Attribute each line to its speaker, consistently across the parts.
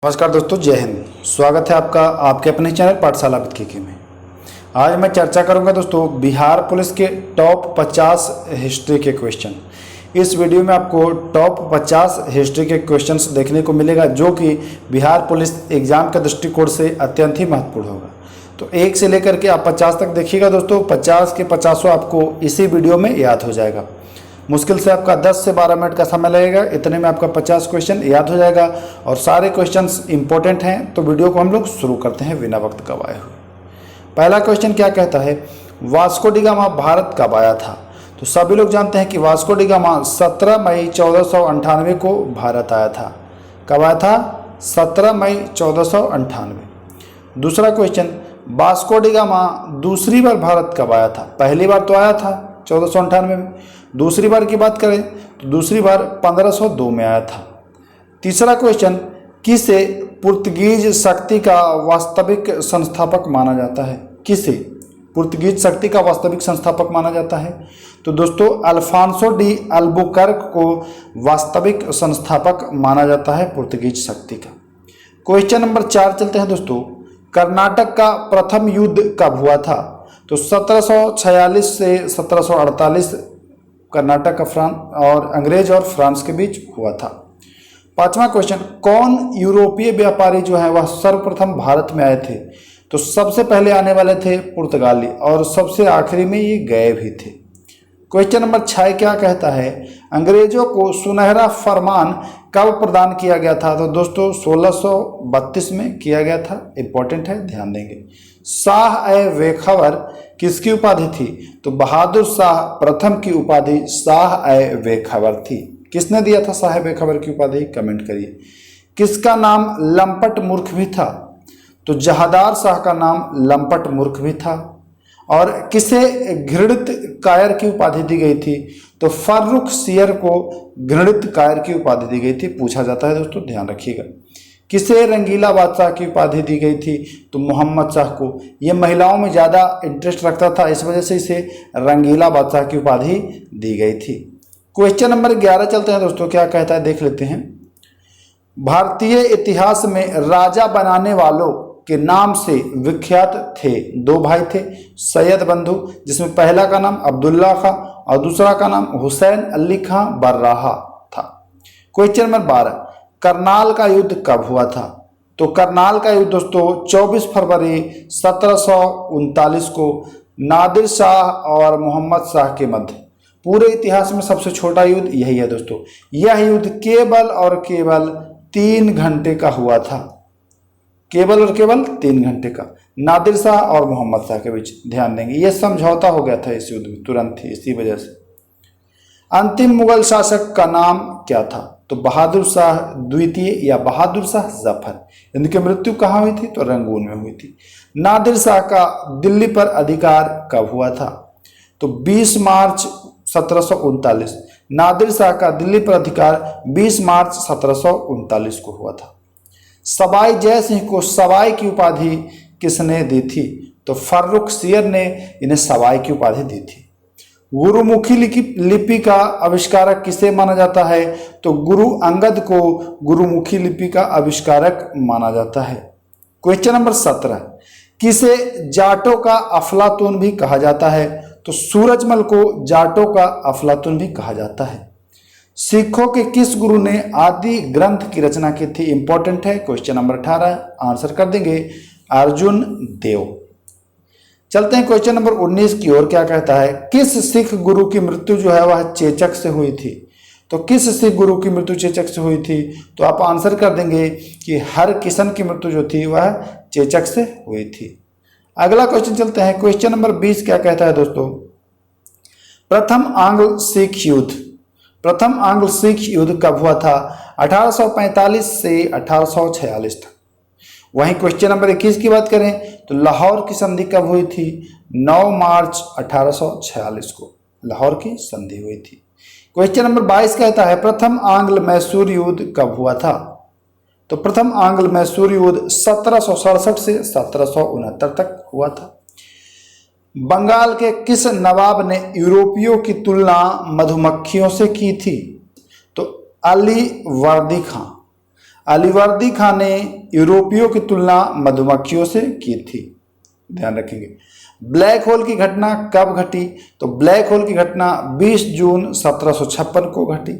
Speaker 1: नमस्कार दोस्तों, जय हिंद। स्वागत है आपका आपके अपने चैनल पाठशाला विद के में। आज मैं चर्चा करूंगा दोस्तों बिहार पुलिस के टॉप 50 हिस्ट्री के क्वेश्चन। इस वीडियो में आपको टॉप 50 हिस्ट्री के क्वेश्चंस देखने को मिलेगा जो कि बिहार पुलिस एग्जाम के दृष्टिकोण से अत्यंत ही महत्वपूर्ण होगा। तो 1 से लेकर के आप 50 तक देखिएगा दोस्तों। 50 के 50 आपको इसी वीडियो में याद हो जाएगा। मुश्किल से आपका 10 से 12 मिनट का समय लगेगा, इतने में आपका 50 क्वेश्चन याद हो जाएगा और सारे क्वेश्चंस इंपॉर्टेंट हैं। तो वीडियो को हम लोग शुरू करते हैं बिना वक्त गवाए हुए। पहला क्वेश्चन क्या कहता है, वास्को डी गामा भारत कब आया था? तो सभी लोग जानते हैं कि वास्को डी गामा 17 मई 1498 को भारत आया था। कब आया था? 17 मई 1498। दूसरा क्वेश्चन, वास्को डी गामा दूसरी बार भारत कब आया था? पहली बार तो आया था 1498 में, दूसरी बार की बात करें तो दूसरी बार 1502 में आया था। तीसरा क्वेश्चन, किसे पुर्तगीज शक्ति का वास्तविक संस्थापक माना जाता है? किसे पुर्तगीज शक्ति का वास्तविक संस्थापक माना जाता है? तो दोस्तों अल्फांसो डी अल्बुकर्क को वास्तविक संस्थापक माना जाता है पुर्तगीज शक्ति का। क्वेश्चन नंबर 4 चलते हैं दोस्तों। कर्नाटक का प्रथम युद्ध कब हुआ था? तो 1746 से 1748 कर्नाटक का और अंग्रेज और फ्रांस के बीच हुआ था। पांचवा क्वेश्चन, कौन यूरोपीय व्यापारी जो है वह सर्वप्रथम भारत में आए थे? तो सबसे पहले आने वाले थे पुर्तगाली और सबसे आखिरी में ये गए भी थे। क्वेश्चन नंबर 6 क्या कहता है, अंग्रेजों को सुनहरा फरमान कब प्रदान किया गया था? तो दोस्तों 1632 में किया गया था। इंपॉर्टेंट है, ध्यान देंगे। शाह ए वेखावर किसकी उपाधि थी? तो बहादुर शाह प्रथम की उपाधि शाह ए वेखावर थी। किसने दिया था शाह ए वेखावर की उपाधि? कमेंट करिए। किसका नाम लंपट मूर्ख भी था? तो जहादार शाह का नाम लंपट मूर्ख भी था। और किसे घृणित कायर की उपाधि दी गई थी? तो फर्रुख सियर को घृणित कायर की उपाधि दी गई थी। पूछा जाता है दोस्तों, ध्यान रखिएगा। किसे रंगीला बादशाह की उपाधि दी गई थी? तो मोहम्मद शाह को। ये महिलाओं में ज़्यादा इंटरेस्ट रखता था, इस वजह से इसे रंगीला बादशाह की उपाधि दी गई थी। क्वेश्चन नंबर 11 चलते हैं दोस्तों। क्या कहता है देख लेते हैं। भारतीय इतिहास में राजा बनाने वालों के नाम से विख्यात थे 2 भाई थे सैयद बंधु, जिसमें पहला का नाम अब्दुल्ला खां और दूसरा का नाम हुसैन अली खां बर्राहा था। क्वेश्चन नंबर 12, करनाल का युद्ध कब हुआ था? तो करनाल का युद्ध दोस्तों 24 फरवरी 1739 को नादिर शाह और मोहम्मद शाह के मध्य। पूरे इतिहास में सबसे छोटा युद्ध यही है दोस्तों। यह युद्ध केवल और केवल 3 घंटे का हुआ था। केवल और केवल 3 घंटे का, नादिर शाह और मोहम्मद शाह के बीच। ध्यान देंगे, यह समझौता हो गया था इस युद्ध में तुरंत ही, इसी वजह से। अंतिम मुगल शासक का नाम क्या था? तो बहादुर शाह द्वितीय या बहादुर शाह जफर। इनकी मृत्यु कहाँ हुई थी? तो रंगून में हुई थी। नादिर शाह का दिल्ली पर अधिकार कब हुआ था? तो 20 मार्च 1739। नादिर शाह का दिल्ली पर अधिकार 20 मार्च 1739 को हुआ था। सवाई जय सिंह को सवाई की उपाधि किसने दी थी? तो फर्रुख सियर ने इन्हें सवाई की उपाधि दी थी। गुरुमुखी लिपि का आविष्कारक किसे माना जाता है? तो गुरु अंगद को गुरुमुखी लिपि का आविष्कारक माना जाता है। क्वेश्चन नंबर 17, किसे जाटों का अफलातून भी कहा जाता है? तो सूरजमल को जाटों का अफलातून भी कहा जाता है। सिखों के किस गुरु ने आदि ग्रंथ की रचना की थी? इंपॉर्टेंट है। क्वेश्चन नंबर 18 आंसर कर देंगे अर्जुन देव। चलते हैं क्वेश्चन नंबर 19 की ओर। क्या कहता है, किस सिख गुरु की मृत्यु जो है वह चेचक से हुई थी? तो किस सिख गुरु की मृत्यु चेचक से हुई थी? तो आप आंसर कर देंगे कि हरकिशन की मृत्यु जो थी वह चेचक से हुई थी। अगला क्वेश्चन चलते हैं। क्वेश्चन नंबर 20 क्या कहता है दोस्तों, प्रथम आंग्ल सिख युद्ध। प्रथम आंग्ल सिख युद्ध कब हुआ था? 1845 से 1846 तक। वहीं क्वेश्चन नंबर 21 की बात करें तो लाहौर की संधि कब हुई थी? 9 मार्च 1846 को लाहौर की संधि हुई थी। क्वेश्चन नंबर 22 कहता है, प्रथम आंग्ल मैसूर युद्ध कब हुआ था? तो प्रथम आंग्ल मैसूर युद्ध 1767 से 1769 तक हुआ था। बंगाल के किस नवाब ने यूरोपियों की तुलना मधुमक्खियों से की थी? तो अली वर्दी खां। अलीवर्दी खां ने यूरोपियों की तुलना मधुमक्खियों से की थी, ध्यान रखेंगे। ब्लैक होल की घटना कब घटी? तो ब्लैक होल की घटना 20 जून 1756 को घटी।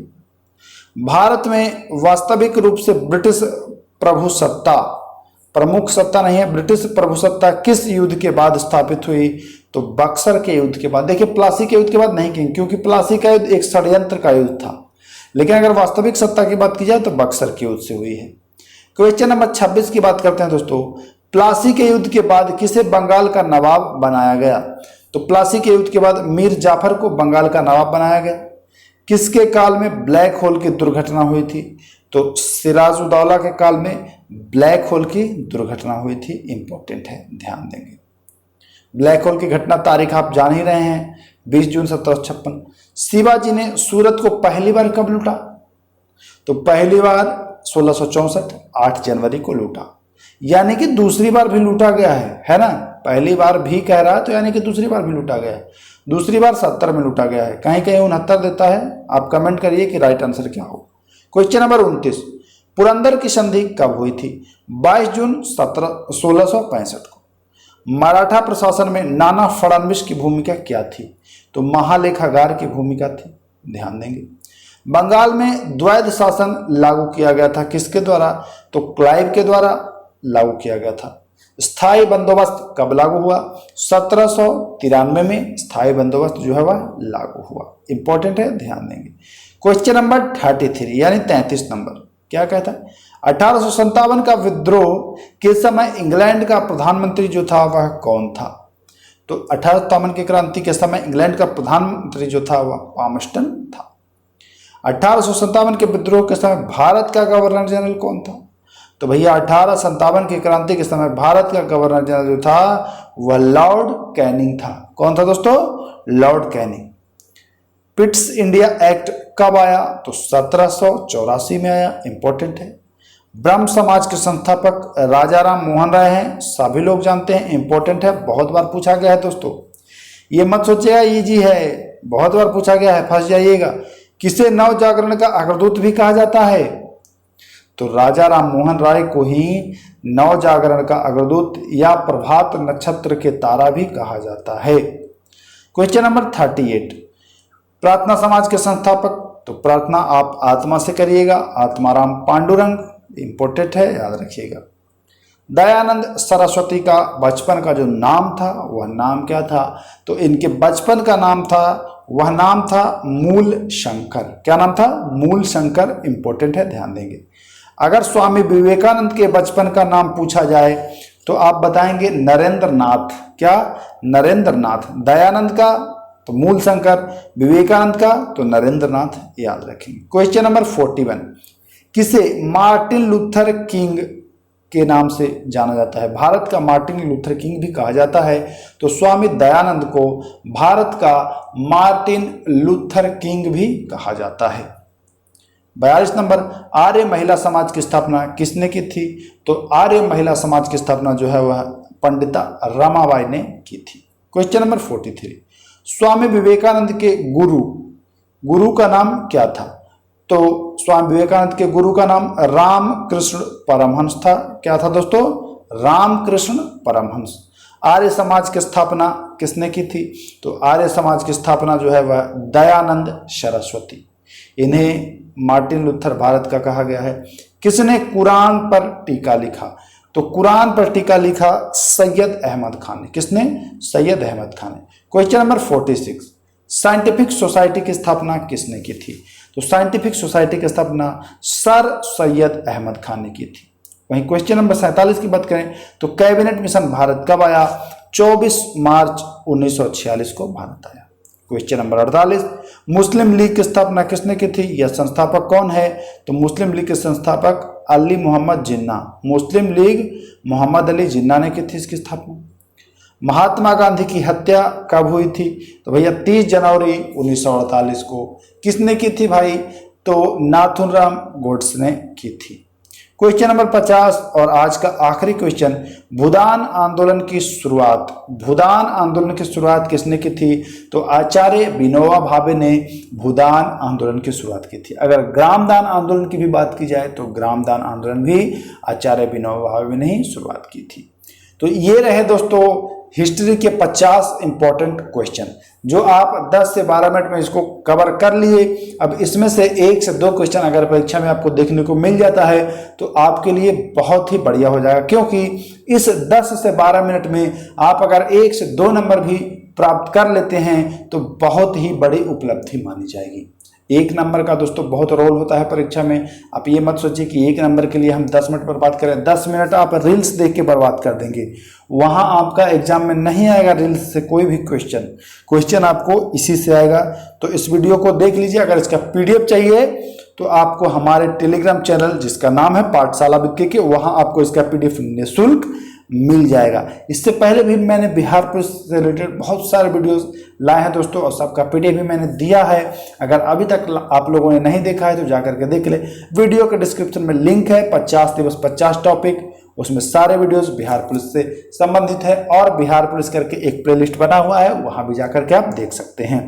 Speaker 1: भारत में वास्तविक रूप से ब्रिटिश प्रभुसत्ता, प्रमुख सत्ता नहीं है, ब्रिटिश प्रभुसत्ता किस युद्ध के बाद स्थापित हुई? तो बक्सर के युद्ध के बाद। देखिए प्लासी के युद्ध के बाद नहीं कहेंगे, क्योंकि प्लासी का युद्ध एक षड्यंत्र का युद्ध था, लेकिन अगर वास्तविक सत्ता की बात की जाए तो बक्सर के युद्ध से हुई है। क्वेश्चन नंबर 26 की बात करते हैं दोस्तों। प्लासी के युद्ध के बाद किसे बंगाल का नवाब बनाया गया? तो प्लासी के युद्ध के बाद मीर जाफर को बंगाल का नवाब बनाया गया। किसके काल में ब्लैक होल की दुर्घटना हुई थी? तो सिराजुद्दौला के काल में ब्लैक होल की दुर्घटना हुई थी। इंपॉर्टेंट है, ध्यान देंगे। ब्लैक होल की घटना तारीख आप जान ही रहे हैं, 20 जून 1756। शिवाजी ने सूरत को पहली बार कब लूटा? तो पहली बार 1664 8 जनवरी को लूटा, यानी कि दूसरी बार भी लूटा गया है ना। पहली बार भी कह रहा है तो यानी कि दूसरी बार भी लूटा गया है। दूसरी बार 70 में लूटा गया है, कहीं कहीं 69 देता है। आप कमेंट करिए कि राइट आंसर क्या हो। क्वेश्चन नंबर 29, पुरंदर की संधि कब हुई थी? 22 जून 1665 को। मराठा प्रशासन में नाना फडणवीस की भूमिका क्या थी? तो महालेखागार की भूमिका थी, ध्यान देंगे। बंगाल में द्वैध शासन लागू किया गया था, किसके द्वारा? तो क्लाइव के द्वारा लागू किया गया था। स्थायी बंदोबस्त कब लागू हुआ? 1793 में स्थायी बंदोबस्त जो है वह लागू हुआ। इंपॉर्टेंट है, ध्यान देंगे। क्वेश्चन नंबर 33 यानी 33 नंबर क्या कहता है? 1857 का विद्रोह के समय इंग्लैंड का प्रधानमंत्री जो था वह कौन था? तो 1857 की क्रांति के समय इंग्लैंड का प्रधानमंत्री जो था वह पामस्टन था। 1857 के विद्रोह के समय भारत का गवर्नर जनरल कौन था? तो भैया 1857 की क्रांति के समय भारत का गवर्नर जनरल जो था वह लॉर्ड कैनिंग था। कौन था दोस्तों? Lord Canning. Pitt's India act कब आया? तो 1784 में आया। इंपॉर्टेंट है। ब्रह्म समाज के संस्थापक राजा राम मोहन राय हैं, सभी लोग जानते हैं। इंपॉर्टेंट है, बहुत बार पूछा गया है दोस्तों, ये मत सोचिएगा इजी है, बहुत बार पूछा गया है, फंस जाइएगा। किसे नव जागरण का अग्रदूत भी कहा जाता है? तो राजा राम मोहन राय को ही नव जागरण का अग्रदूत या प्रभात नक्षत्र के तारा भी कहा जाता है। क्वेश्चन नंबर 38, प्रार्थना समाज के संस्थापक? तो प्रार्थना आप आत्मा से करिएगा, आत्माराम पांडुरंग। इंपॉर्टेंट है, याद रखिएगा। दयानंद सरस्वती का बचपन का जो नाम था वह नाम क्या था? तो इनके बचपन का नाम था, वह नाम था मूल शंकर। क्या नाम था? मूल शंकर। इंपॉर्टेंट है, ध्यान देंगे। अगर स्वामी विवेकानंद के बचपन का नाम पूछा जाए तो आप बताएंगे नरेंद्र नाथ। क्या? नरेंद्र नाथ। दयानंद का तो मूल शंकर, विवेकानंद का तो नरेंद्र नाथ, याद रखेंगे। क्वेश्चन नंबर 41, किसे मार्टिन लूथर किंग के नाम से जाना जाता है? भारत का मार्टिन लूथर किंग भी कहा जाता है, तो स्वामी दयानंद को भारत का मार्टिन लूथर किंग भी कहा जाता है। 42 नंबर, आर्य महिला समाज की स्थापना किसने की थी? तो आर्य महिला समाज की स्थापना जो है वह पंडिता रमाबाई ने की थी। क्वेश्चन नंबर 43, स्वामी विवेकानंद के गुरु का नाम क्या था? तो स्वामी विवेकानंद के गुरु का नाम रामकृष्ण परमहंस था। क्या था दोस्तों? रामकृष्ण परमहंस। आर्य समाज की स्थापना किसने की थी? तो आर्य समाज की स्थापना जो है वह दयानंद सरस्वती। इन्हें मार्टिन लूथर भारत का कहा गया है। किसने कुरान पर टीका लिखा? तो कुरान पर टीका लिखा सैयद अहमद खान ने। किसने? सैयद अहमद खान ने। क्वेश्चन नंबर 46, साइंटिफिक सोसाइटी की स्थापना किसने की थी? तो साइंटिफिक सोसाइटी की स्थापना सर सैयद अहमद खान ने की थी। वहीं क्वेश्चन नंबर 47 की बात करें तो कैबिनेट मिशन भारत कब आया? 24 मार्च 1946 को भारत आया। क्वेश्चन नंबर 48, मुस्लिम लीग की स्थापना किसने की थी? यह संस्थापक कौन है? तो मुस्लिम लीग के संस्थापक अली मोहम्मद जिन्ना। मुस्लिम लीग मोहम्मद अली जिन्ना ने की थी इसकी स्थापना। महात्मा गांधी की हत्या कब हुई थी? तो भैया 30 जनवरी 1948 को। किसने की थी भाई? तो नाथुराम गोड्से ने की थी। क्वेश्चन नंबर 50 और आज का आखिरी क्वेश्चन, भूदान आंदोलन की शुरुआत। भूदान आंदोलन की शुरुआत किसने की थी? तो आचार्य विनोबा भावे ने भूदान आंदोलन की शुरुआत की थी। अगर ग्रामदान आंदोलन की भी बात की जाए तो ग्रामदान आंदोलन भी आचार्य विनोबा भावे ने ही शुरुआत की थी। तो ये रहे दोस्तों हिस्ट्री के 50 इंपॉर्टेंट क्वेश्चन, जो आप 10 से 12 मिनट में इसको कवर कर लिए। अब इसमें से 1 से 2 क्वेश्चन अगर परीक्षा में आपको देखने को मिल जाता है तो आपके लिए बहुत ही बढ़िया हो जाएगा, क्योंकि इस 10 से 12 मिनट में आप अगर 1 से 2 नंबर भी प्राप्त कर लेते हैं तो बहुत ही बड़ी उपलब्धि मानी जाएगी। 1 नंबर का दोस्तों बहुत रोल होता है परीक्षा में। आप ये मत सोचिए कि 1 नंबर के लिए हम 10 मिनट बर्बाद करें। 10 मिनट आप रील्स देख के बर्बाद कर देंगे, वहां आपका एग्जाम में नहीं आएगा रील्स से कोई भी क्वेश्चन आपको इसी से आएगा। तो इस वीडियो को देख लीजिए। अगर इसका पीडीएफ चाहिए तो आपको हमारे टेलीग्राम चैनल जिसका नाम है पाठशाला विद के, वहां आपको इसका पीडीएफ निःशुल्क मिल जाएगा। इससे पहले भी मैंने बिहार पुलिस से रिलेटेड बहुत सारे वीडियोस लाए हैं दोस्तों, और सबका पीडीएफ भी मैंने दिया है। अगर अभी तक आप लोगों ने नहीं देखा है तो जाकर के देख ले। वीडियो के डिस्क्रिप्शन में लिंक है 50 दिवस 50 टॉपिक, उसमें सारे वीडियोस बिहार पुलिस से संबंधित है, और बिहार पुलिस करके एक प्लेलिस्ट बना हुआ है, वहां भी जाकर के आप देख सकते हैं।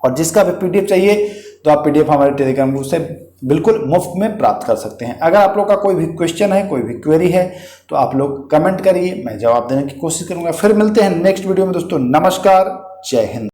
Speaker 1: और जिसका भी पीडीएफ चाहिए तो आप पीडीएफ हमारे टेलीग्राम ग्रुप से बिल्कुल मुफ्त में प्राप्त कर सकते हैं। अगर आप लोग का कोई भी क्वेश्चन है, कोई भी क्वेरी है तो आप लोग कमेंट करिए, मैं जवाब देने की कोशिश करूंगा। फिर मिलते हैं नेक्स्ट वीडियो में दोस्तों। नमस्कार, जय हिंद।